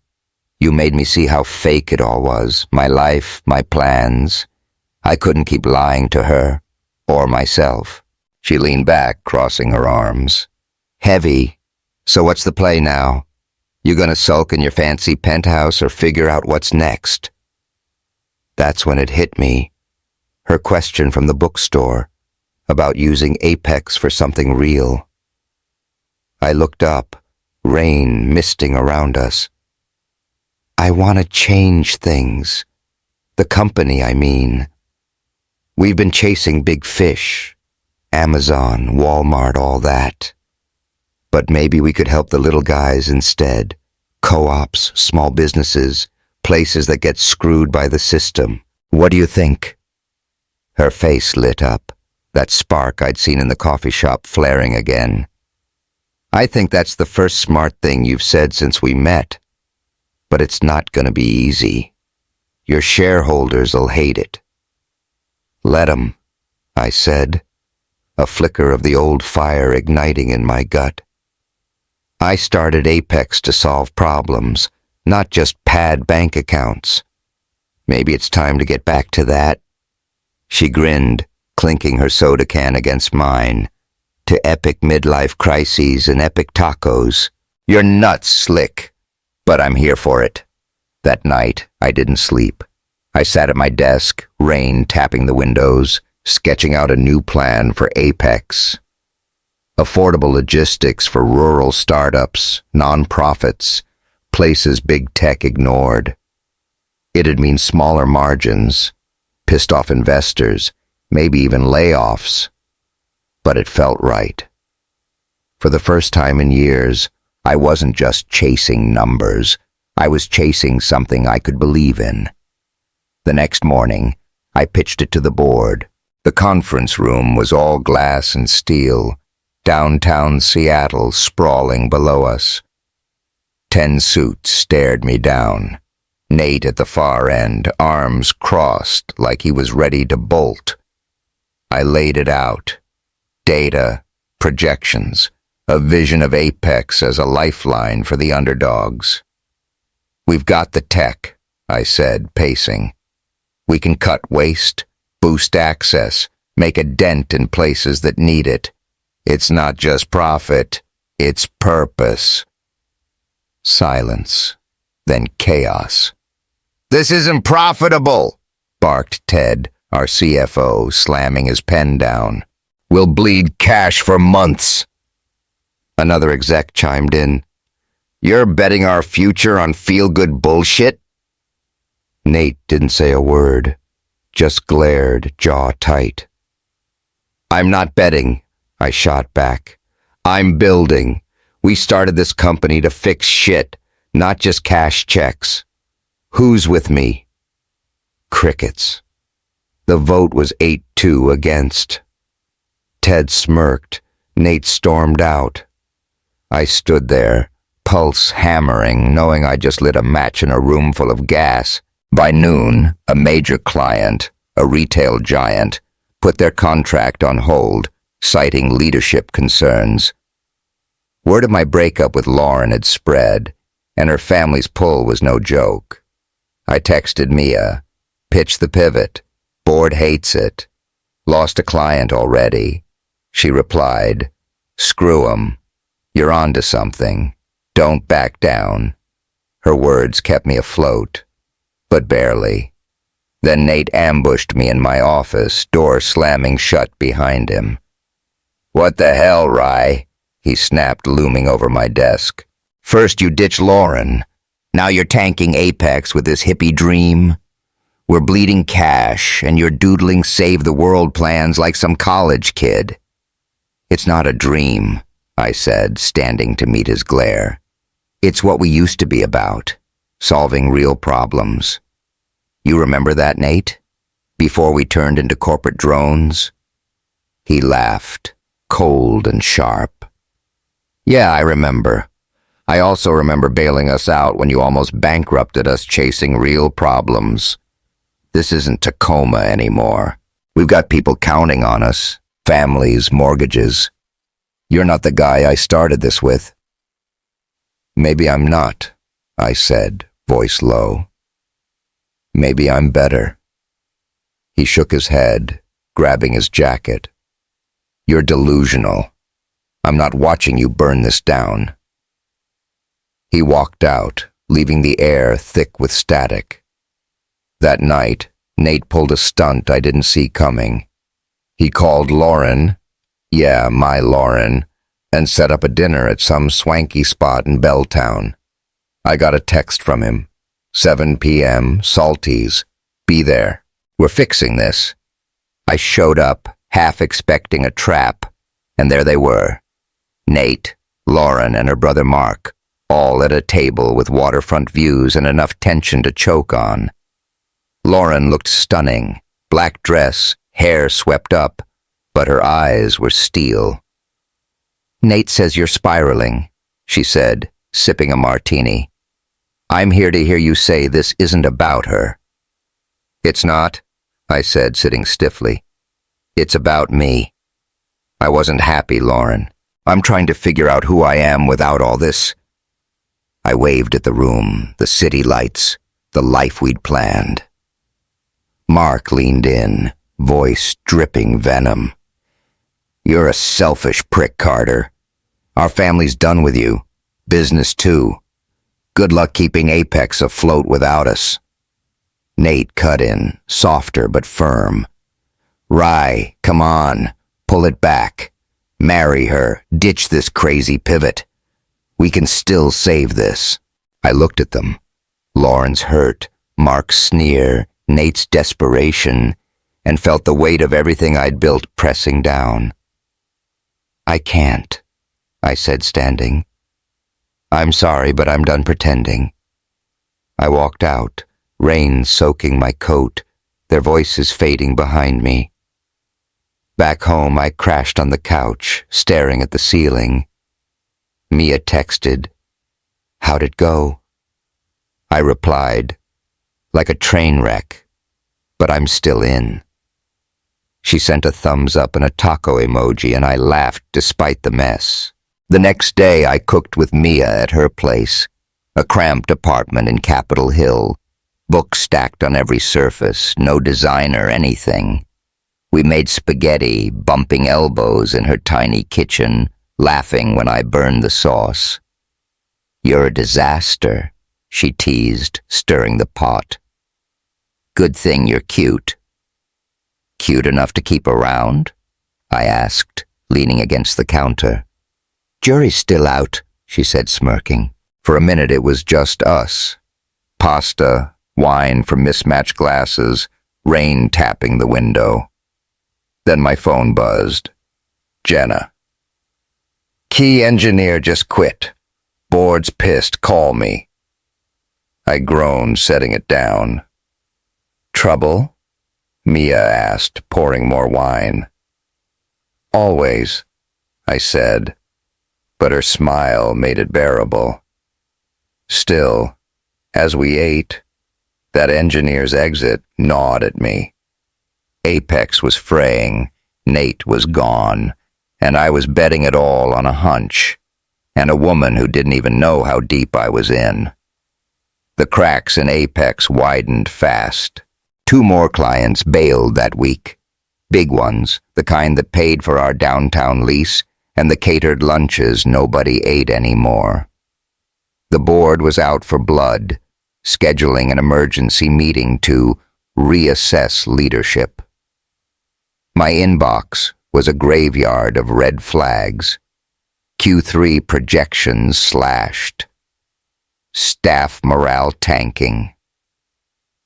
You made me see how fake it all was, my life, my plans. I couldn't keep lying to her, or myself." She leaned back, crossing her arms. "Heavy. So what's the play now? You gonna sulk in your fancy penthouse or figure out what's next?" That's when it hit me. Her question from the bookstore, about using Apex for something real. I looked up, rain misting around us. "I want to change things. The company, I mean. We've been chasing big fish. Amazon, Walmart, all that. But maybe we could help the little guys instead. Co-ops, small businesses, places that get screwed by the system. What do you think?" Her face lit up, that spark I'd seen in the coffee shop flaring again. "I think that's the first smart thing you've said since we met. But it's not gonna be easy. Your shareholders'll hate it." "Let 'em," I said, a flicker of the old fire igniting in my gut. I started Apex to solve problems, not just pad bank accounts. Maybe it's time to get back to that. She grinned, clinking her soda can against mine. "To epic midlife crises and epic tacos. You're nuts, Slick. But I'm here for it." That night, I didn't sleep. I sat at my desk, rain tapping the windows, sketching out a new plan for Apex. Affordable logistics for rural startups, nonprofits, places big tech ignored. It'd mean smaller margins, pissed off investors, maybe even layoffs. But it felt right. For the first time in years, I wasn't just chasing numbers. I was chasing something I could believe in. The next morning, I pitched it to the board. The conference room was all glass and steel, downtown Seattle sprawling below us. 10 suits stared me down. Nate at the far end, arms crossed like he was ready to bolt. I laid it out. Data, projections, a vision of Apex as a lifeline for the underdogs. We've got the tech, I said, pacing. We can cut waste, boost access, make a dent in places that need it. It's not just profit, it's purpose. Silence, then chaos. This isn't profitable, barked Ted, our CFO, slamming his pen down. We'll bleed cash for months. Another exec chimed in. You're betting our future on feel-good bullshit? Nate didn't say a word, just glared, jaw tight. I'm not betting, I shot back. I'm building. We started this company to fix shit, not just cash checks. Who's with me? Crickets. The vote was 8-2 against. Ted smirked. Nate stormed out. I stood there, pulse hammering, knowing I just lit a match in a room full of gas. By noon, a major client, a retail giant, put their contract on hold, citing leadership concerns. Word of my breakup with Lauren had spread, and her family's pull was no joke. I texted Mia, pitched the pivot, board hates it, lost a client already. She replied, screw 'em, you're onto something, don't back down. Her words kept me afloat, but barely. Then Nate ambushed me in my office, door slamming shut behind him. What the hell, Rye? He snapped, looming over my desk. First you ditch Lauren. Now you're tanking Apex with this hippie dream. We're bleeding cash, and you're doodling save-the-world plans like some college kid. It's not a dream, I said, standing to meet his glare. It's what we used to be about, solving real problems. You remember that, Nate? Before we turned into corporate drones? He laughed, cold and sharp. Yeah, I remember. I also remember bailing us out when you almost bankrupted us chasing real problems. This isn't Tacoma anymore. We've got people counting on us, families, mortgages. You're not the guy I started this with. Maybe I'm not, I said, voice low. Maybe I'm better. He shook his head, grabbing his jacket. You're delusional. I'm not watching you burn this down. He walked out, leaving the air thick with static. That night, Nate pulled a stunt I didn't see coming. He called Lauren, yeah, my Lauren, and set up a dinner at some swanky spot in Belltown. I got a text from him. 7 p.m., Salties. Be there. We're fixing this. I showed up, half expecting a trap, and there they were. Nate, Lauren, and her brother Mark, all at a table with waterfront views and enough tension to choke on. Lauren looked stunning, black dress, hair swept up, but her eyes were steel. Nate says you're spiraling, she said, sipping a martini. I'm here to hear you say this isn't about her. It's not, I said, sitting stiffly. It's about me. I wasn't happy, Lauren. I'm trying to figure out who I am without all this. I waved at the room, the city lights, the life we'd planned. Mark leaned in, voice dripping venom. You're a selfish prick, Carter. Our family's done with you. Business too. Good luck keeping Apex afloat without us. Nate cut in, softer but firm. Rye, come on. Pull it back. Marry her. Ditch this crazy pivot. We can still save this. I looked at them. Lauren's hurt, Mark's sneer, Nate's desperation, and felt the weight of everything I'd built pressing down. I can't, I said, standing. I'm sorry, but I'm done pretending. I walked out, rain soaking my coat, their voices fading behind me. Back home, I crashed on the couch, staring at the ceiling. Mia texted, "How'd it go?" I replied, "Like a train wreck, but I'm still in." She sent a thumbs up and a taco emoji, and I laughed despite the mess. The next day, I cooked with Mia at her place, a cramped apartment in Capitol Hill, books stacked on every surface, no designer, anything. We made spaghetti, bumping elbows in her tiny kitchen, laughing when I burned the sauce. "You're a disaster," she teased, stirring the pot. "Good thing you're cute." "Cute enough to keep around?" I asked, leaning against the counter. "Jury's still out," she said, smirking. For a minute it was just us. Pasta, wine from mismatched glasses, rain tapping the window. Then my phone buzzed. Jenna. "Key engineer just quit. Board's pissed, call me." I groaned, setting it down. "Trouble?" Mia asked, pouring more wine. "Always," I said, but her smile made it bearable. Still, as we ate, that engineer's exit gnawed at me. Apex was fraying, Nate was gone, and I was betting it all on a hunch, and a woman who didn't even know how deep I was in. The cracks in Apex widened fast. 2 more clients bailed that week. Big ones, the kind that paid for our downtown lease, and the catered lunches nobody ate anymore. The board was out for blood, scheduling an emergency meeting to reassess leadership. My inbox was a graveyard of red flags. Q3 projections slashed. Staff morale tanking.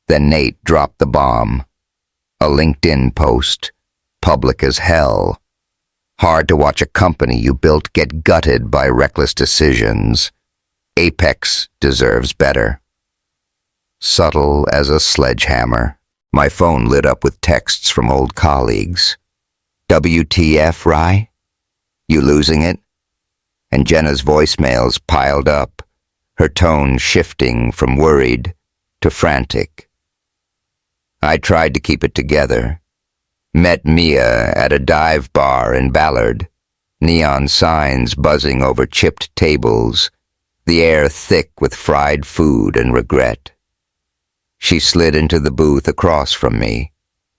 Then Nate dropped the bomb. A LinkedIn post, public as hell. Hard to watch a company you built get gutted by reckless decisions. Apex deserves better. Subtle as a sledgehammer, my phone lit up with texts from old colleagues. "WTF, Rye? You losing it?" And Jenna's voicemails piled up, her tone shifting from worried to frantic. I tried to keep it together. Met Mia at a dive bar in Ballard, neon signs buzzing over chipped tables, the air thick with fried food and regret. She slid into the booth across from me,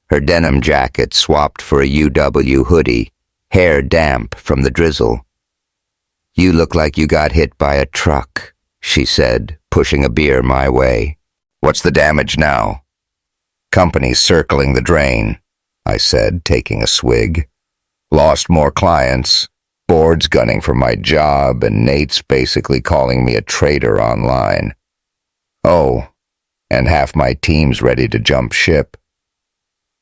her denim jacket swapped for a UW hoodie, hair damp from the drizzle. "You look like you got hit by a truck," she said, pushing a beer my way. "What's the damage now?" "Company's circling the drain," I said, taking a swig. "Lost more clients. Board's gunning for my job, and Nate's basically calling me a traitor online. Oh, and half my team's ready to jump ship."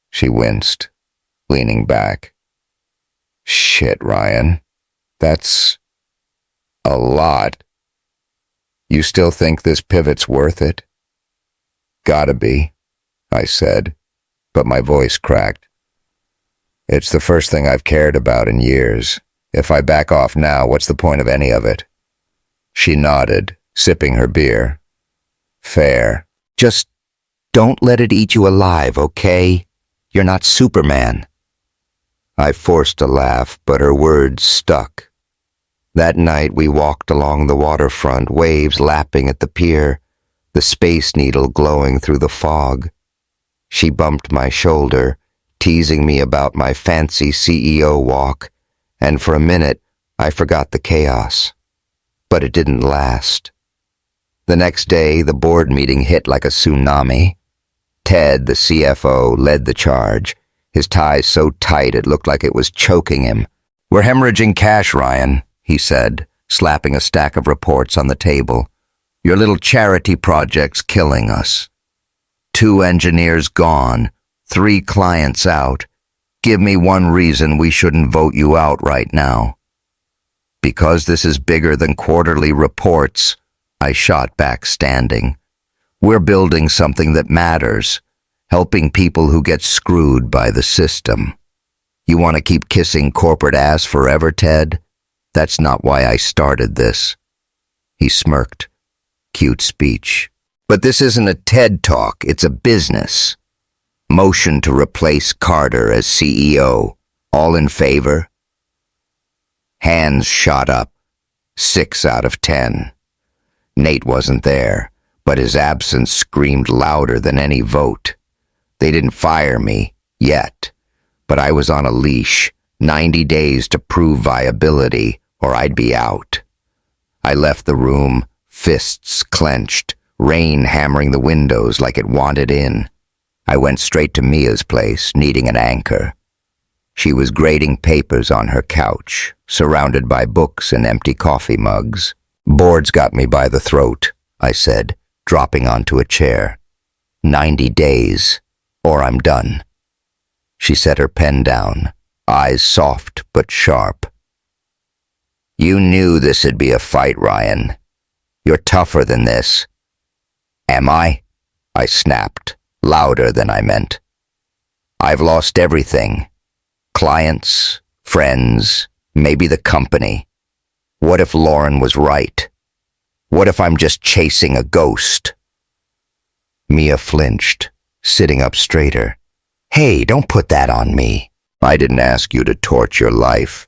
She winced, leaning back. "Shit, Ryan. That's a lot. You still think this pivot's worth it?" "Gotta be," I said, but my voice cracked. "It's the first thing I've cared about in years. If I back off now, what's the point of any of it?" She nodded, sipping her beer. "Fair. Just don't let it eat you alive, okay? You're not Superman." I forced a laugh, but her words stuck. That night we walked along the waterfront, waves lapping at the pier, the Space Needle glowing through the fog. She bumped my shoulder, teasing me about my fancy CEO walk, and for a minute I forgot the chaos. But it didn't last. The next day, the board meeting hit like a tsunami. Ted, the CFO, led the charge, his tie so tight it looked like it was choking him. "We're hemorrhaging cash, Ryan," he said, slapping a stack of reports on the table. "Your little charity project's killing us. 2 engineers gone, 3 clients out. Give me one reason we shouldn't vote you out right now." Because this is bigger than quarterly reports, I shot back, standing. We're building something that matters, helping people who get screwed by the system. You want to keep kissing corporate ass forever, Ted? That's not why I started this. He smirked. Cute speech. But this isn't a TED Talk, it's a business. Motion to replace Carter as CEO. All in favor? Hands shot up. 6 out of 10. Nate wasn't there, but his absence screamed louder than any vote. They didn't fire me, yet, but I was on a leash, 90 days to prove viability, or I'd be out. I left the room, fists clenched, rain hammering the windows like it wanted in. I went straight to Mia's place, needing an anchor. She was grading papers on her couch, surrounded by books and empty coffee mugs. Bored's got me by the throat, I said, dropping onto a chair. 90 days, or I'm done. She set her pen down, eyes soft but sharp. You knew this'd be a fight, Ryan. You're tougher than this. Am I? I snapped, louder than I meant. I've lost everything. Clients, friends, maybe the company. What if Lauren was right? What if I'm just chasing a ghost? Mia flinched, sitting up straighter. Hey, don't put that on me. I didn't ask you to torch your life.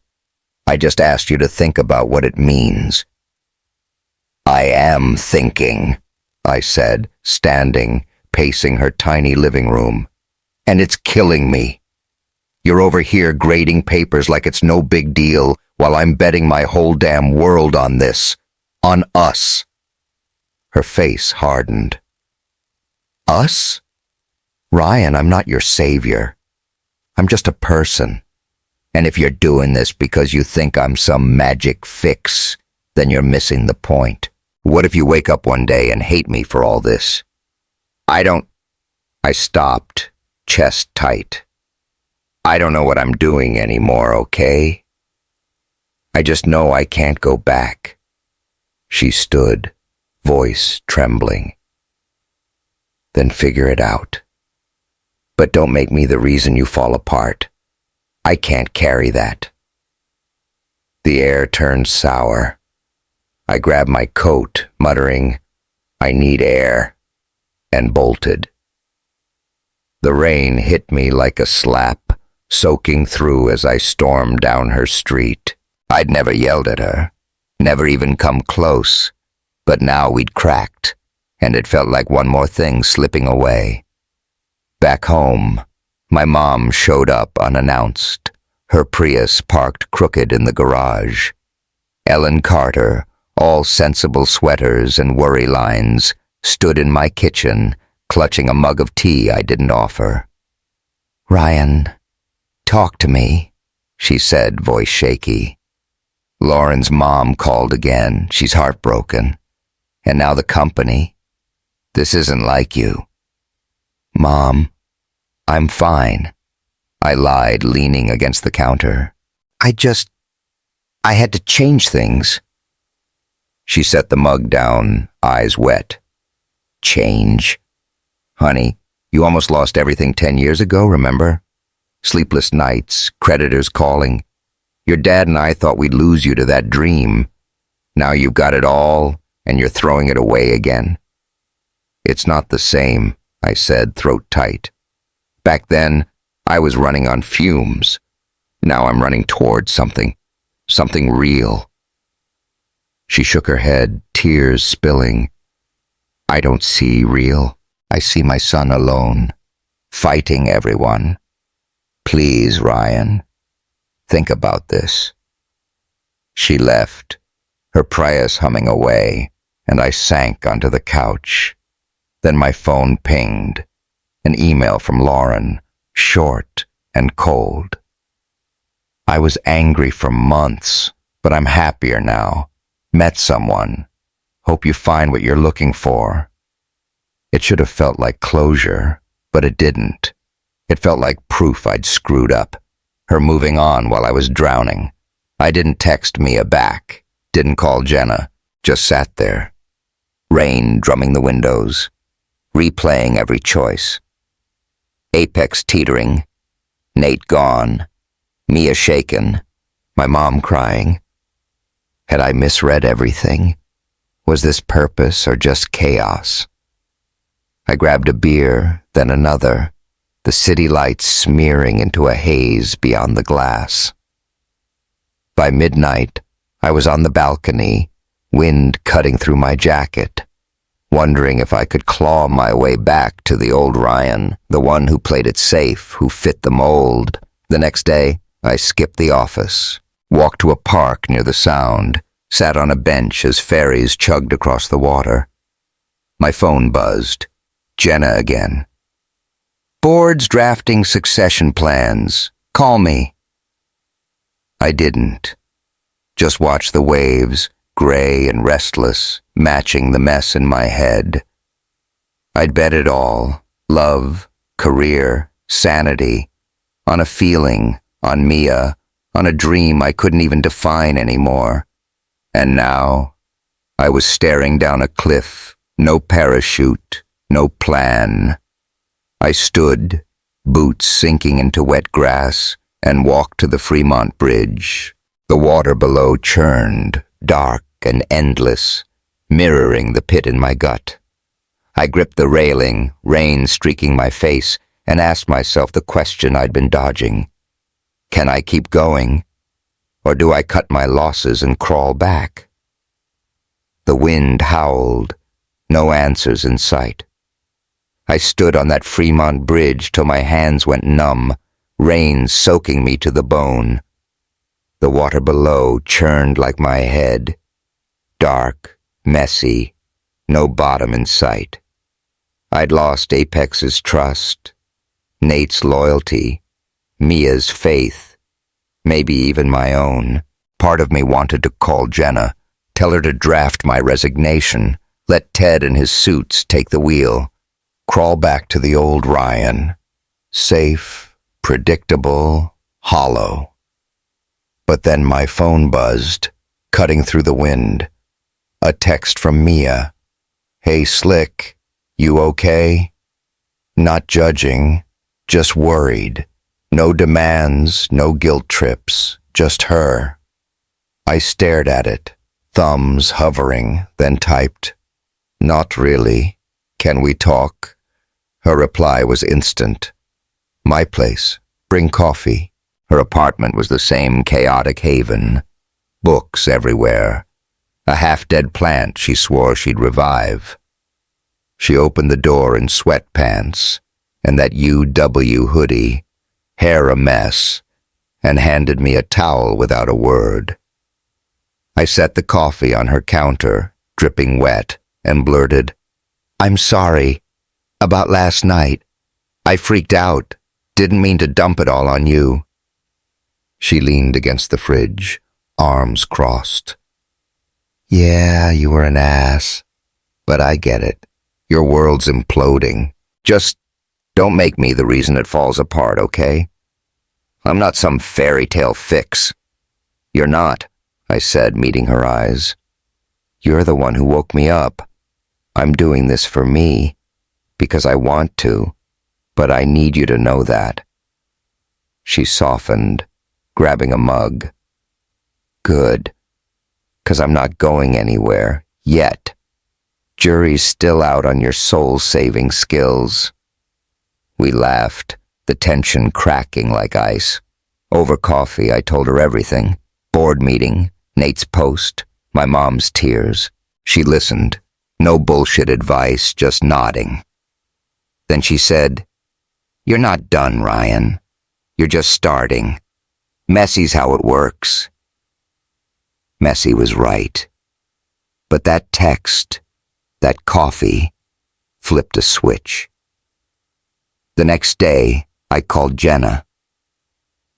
I just asked you to think about what it means. I am thinking, I said, standing, pacing her tiny living room. And it's killing me. You're over here grading papers like it's no big deal, while I'm betting my whole damn world on this. On us. Her face hardened. Us? Ryan, I'm not your savior. I'm just a person. And if you're doing this because you think I'm some magic fix, then you're missing the point. What if you wake up one day and hate me for all this? I stopped, chest tight. I don't know what I'm doing anymore, okay? I just know I can't go back. She stood, voice trembling. Then figure it out. But don't make me the reason you fall apart. I can't carry that. The air turned sour. I grabbed my coat, muttering, I need air, and bolted. The rain hit me like a slap, soaking through as I stormed down her street. I'd never yelled at her, never even come close, but now we'd cracked, and it felt like one more thing slipping away. Back home, my mom showed up unannounced, her Prius parked crooked in the garage. Ellen Carter, all sensible sweaters and worry lines, stood in my kitchen, clutching a mug of tea I didn't offer. Ryan, talk to me, she said, voice shaky. Lauren's mom called again. She's heartbroken. And now the company. This isn't like you. Mom, I'm fine, I lied, leaning against the counter. I had to change things. She set the mug down, eyes wet. Change? Honey, you almost lost everything 10 years ago, remember? Sleepless nights, creditors calling. Your dad and I thought we'd lose you to that dream. Now you've got it all, and you're throwing it away again. It's not the same, I said, throat tight. Back then, I was running on fumes. Now I'm running towards something real. She shook her head, tears spilling. I don't see real. I see my son alone, fighting everyone. Please, Ryan, think about this. She left, her Prius humming away, and I sank onto the couch. Then my phone pinged, an email from Lauren, short and cold. I was angry for months, but I'm happier now. Met someone. Hope you find what you're looking for. It should have felt like closure, but it didn't. It felt like proof I'd screwed up, her moving on while I was drowning. I didn't text Mia back, didn't call Jenna, just sat there. Rain drumming the windows, replaying every choice. Apex teetering, Nate gone, Mia shaken, my mom crying. Had I misread everything? Was this purpose or just chaos? I grabbed a beer, then another, the city lights smearing into a haze beyond the glass. By midnight, I was on the balcony, wind cutting through my jacket, wondering if I could claw my way back to the old Ryan, the one who played it safe, who fit the mold. The next day, I skipped the office, walked to a park near the Sound, sat on a bench as ferries chugged across the water. My phone buzzed. Jenna again. Board's drafting succession plans. Call me. I didn't. Just watched the waves, gray and restless, matching the mess in my head. I'd bet it all, love, career, sanity, on a feeling, on Mia, on a dream I couldn't even define anymore. And now, I was staring down a cliff, no parachute, no plan. I stood, boots sinking into wet grass, and walked to the Fremont Bridge. The water below churned, dark and endless, mirroring the pit in my gut. I gripped the railing, rain streaking my face, and asked myself the question I'd been dodging. Can I keep going? Or do I cut my losses and crawl back? The wind howled, no answers in sight. I stood on that Fremont Bridge till my hands went numb, rain soaking me to the bone. The water below churned like my head, dark, messy, no bottom in sight. I'd lost Apex's trust, Nate's loyalty, Mia's faith, maybe even my own. Part of me wanted to call Jenna, tell her to draft my resignation, let Ted and his suits take the wheel, crawl back to the old Ryan, safe, predictable, hollow. But then my phone buzzed, cutting through the wind. A text from Mia. Hey, Slick, you okay? Not judging, just worried. No demands, no guilt trips, just her. I stared at it, thumbs hovering, then typed, Not really. Can we talk? Her reply was instant. My place. Bring coffee. Her apartment was the same chaotic haven. Books everywhere. A half-dead plant she swore she'd revive. She opened the door in sweatpants and that UW hoodie, hair a mess, and handed me a towel without a word. I set the coffee on her counter, dripping wet, and blurted, I'm sorry. About last night. I freaked out. Didn't mean to dump it all on you. She leaned against the fridge, arms crossed. Yeah, you were an ass. But I get it. Your world's imploding. Just don't make me the reason it falls apart, okay? I'm not some fairy tale fix. You're not, I said, meeting her eyes. You're the one who woke me up. I'm doing this for me, because I want to, but I need you to know that. She softened, grabbing a mug. Good, 'cause I'm not going anywhere, yet. Jury's still out on your soul-saving skills. We laughed, the tension cracking like ice. Over coffee, I told her everything. Board meeting, Nate's post, my mom's tears. She listened. No bullshit advice, just nodding. Then she said, You're not done, Ryan. You're just starting. Messy's how it works. Messy was right. But that text, that coffee, flipped a switch. The next day, I called Jenna.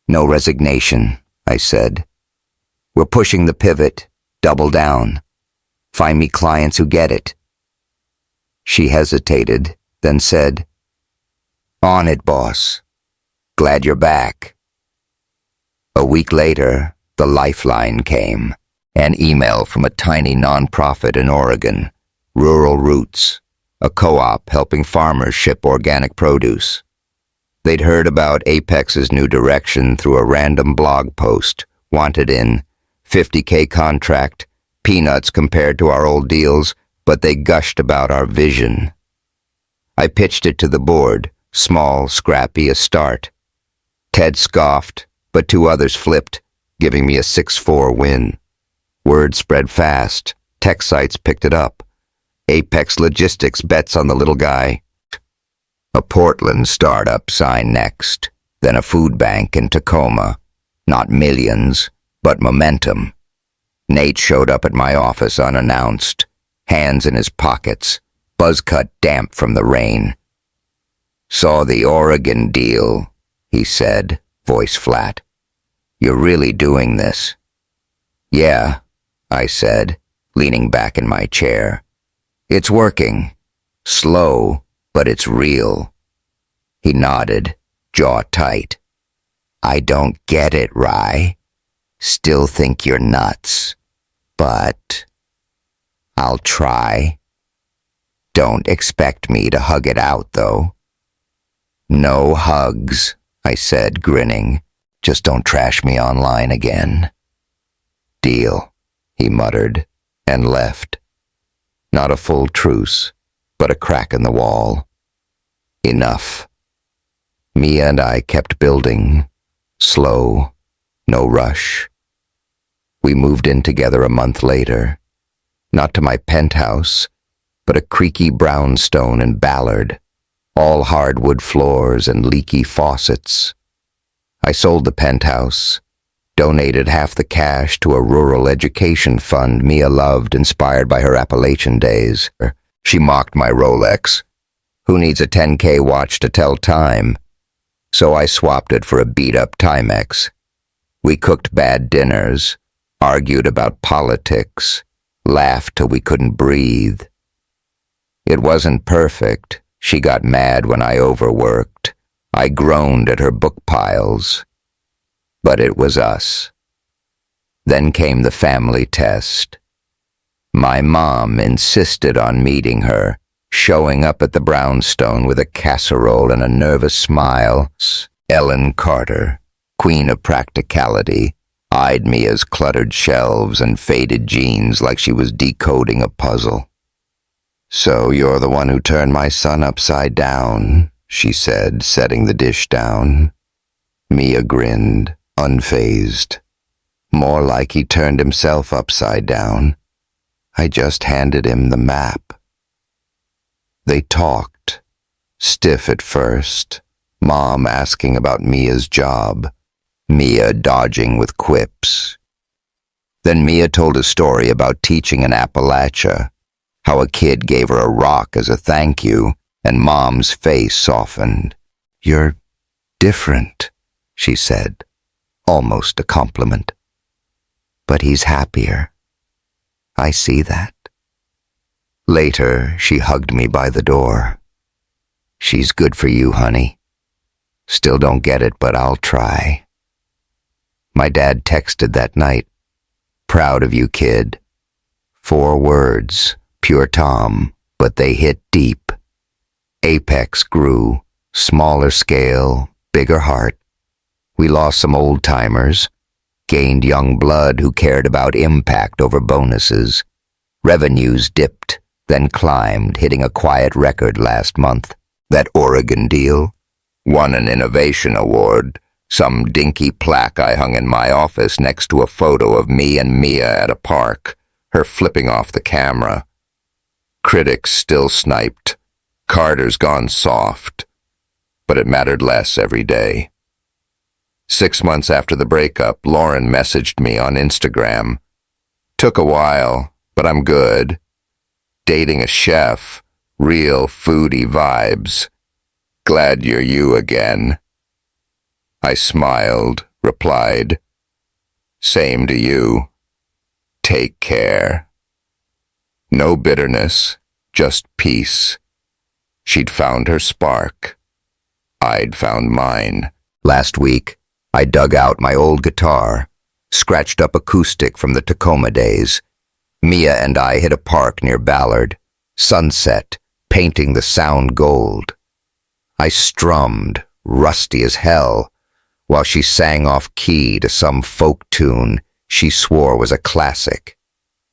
No resignation, I said. We're pushing the pivot, double down. Find me clients who get it. She hesitated, then said, On it, boss. Glad you're back. A week later, the lifeline came. An email from a tiny nonprofit in Oregon, Rural Roots, a co-op helping farmers ship organic produce. They'd heard about Apex's new direction through a random blog post, wanted in, $50K contract, peanuts compared to our old deals, but they gushed about our vision. I pitched it to the board, small, scrappy, a start. Ted scoffed, but 2 others flipped, giving me a 6-4 win. Word spread fast. Tech sites picked it up. Apex Logistics bets on the little guy. A Portland startup signed next, then a food bank in Tacoma. Not millions, but momentum. Nate showed up at my office unannounced, hands in his pockets, buzz cut damp from the rain. "Saw the Oregon deal," he said, voice flat. "You're really doing this?" "Yeah," I said, leaning back in my chair. "It's working. Slow, but it's real." He nodded, jaw tight. "I don't get it, Rye. Still think you're nuts. But I'll try. Don't expect me to hug it out, though." "No hugs," I said, grinning. "Just don't trash me online again." "Deal," he muttered, and left. Not a full truce, but a crack in the wall. Enough. Mia and I kept building, slow, no rush. We moved in together a month later, not to my penthouse, but a creaky brownstone in Ballard, all hardwood floors and leaky faucets. I sold the penthouse, donated half the cash to a rural education fund Mia loved, inspired by her Appalachian days. She mocked my Rolex. Who needs a 10K watch to tell time? So I swapped it for a beat-up Timex. We cooked bad dinners, argued about politics, laughed till we couldn't breathe. It wasn't perfect. She got mad when I overworked. I groaned at her book piles. But it was us. Then came the family test. My mom insisted on meeting her, showing up at the brownstone with a casserole and a nervous smile. Ellen Carter, queen of practicality, eyed me as cluttered shelves and faded jeans like she was decoding a puzzle. "So you're the one who turned my son upside down," she said, setting the dish down. Mia grinned, unfazed. "More like he turned himself upside down. I just handed him the map." They talked, stiff at first, Mom asking about Mia's job, Mia dodging with quips. Then Mia told a story about teaching in Appalachia, how a kid gave her a rock as a thank you, and Mom's face softened. "You're different," she said, almost a compliment. "But he's happier. I see that." Later, she hugged me by the door. "She's good for you, honey. Still don't get it, but I'll try." My dad texted that night, "Proud of you, kid." 4 words, pure Tom, but they hit deep. Apex grew, smaller scale, bigger heart. We lost some old-timers, gained young blood who cared about impact over bonuses. Revenues dipped, then climbed, hitting a quiet record last month. That Oregon deal won an innovation award, some dinky plaque I hung in my office next to a photo of me and Mia at a park, her flipping off the camera. Critics still sniped. Carter's gone soft. But it mattered less every day. 6 months after the breakup, Lauren messaged me on Instagram. "Took a while, but I'm good. Dating a chef, real foodie vibes. Glad you're you again." I smiled, replied, "Same to you. Take care." No bitterness, just peace. She'd found her spark. I'd found mine. Last week, I dug out my old guitar, scratched up acoustic from the Tacoma days. Mia and I hit a park near Ballard, sunset, painting the sound gold. I strummed, rusty as hell, while she sang off-key to some folk tune she swore was a classic.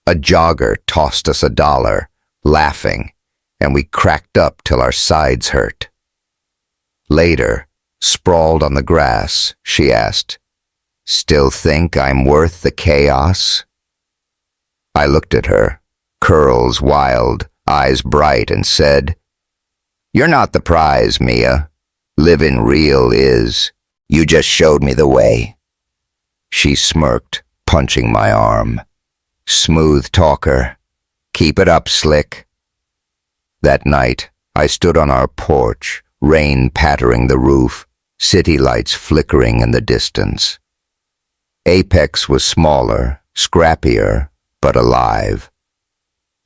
A jogger tossed us $1, laughing, and we cracked up till our sides hurt. Later, sprawled on the grass, she asked, "Still think I'm worth the chaos?" I looked at her, curls wild, eyes bright, and said, "You're not the prize, Mia. Living real is. You just showed me the way." She smirked, punching my arm. "Smooth talker. Keep it up, slick." That night, I stood on our porch, rain pattering the roof, city lights flickering in the distance. Apex was smaller, scrappier, but alive.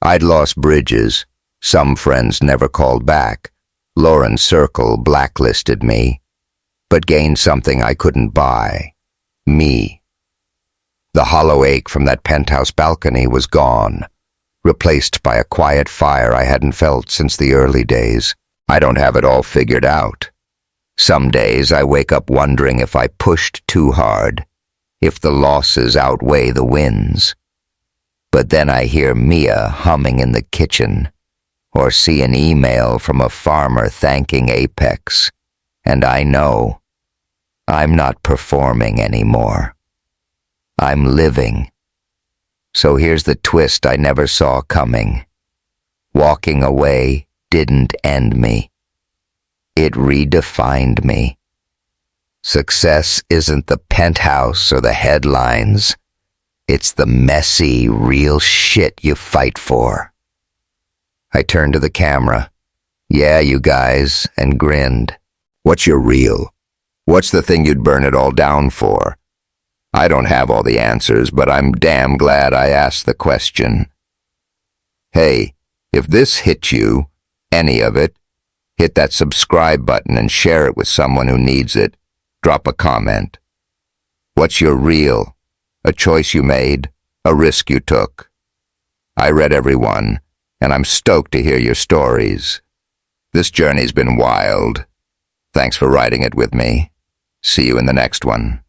I'd lost bridges. Some friends never called back. Lauren's circle blacklisted me, but gained something I couldn't buy. Me. The hollow ache from that penthouse balcony was gone, replaced by a quiet fire I hadn't felt since the early days. I don't have it all figured out. Some days I wake up wondering if I pushed too hard, if the losses outweigh the wins. But then I hear Mia humming in the kitchen, or see an email from a farmer thanking Apex, and I know I'm not performing anymore. I'm living. So here's the twist I never saw coming. Walking away didn't end me. It redefined me. Success isn't the penthouse or the headlines. It's the messy, real shit you fight for. I turned to the camera. "Yeah, you guys," and grinned. "What's your real? What's the thing you'd burn it all down for?" I don't have all the answers, but I'm damn glad I asked the question. Hey, if this hit you, any of it, hit that subscribe button and share it with someone who needs it. Drop a comment. What's your real? A choice you made? A risk you took? I read every one, and I'm stoked to hear your stories. This journey's been wild. Thanks for riding it with me. See you in the next one.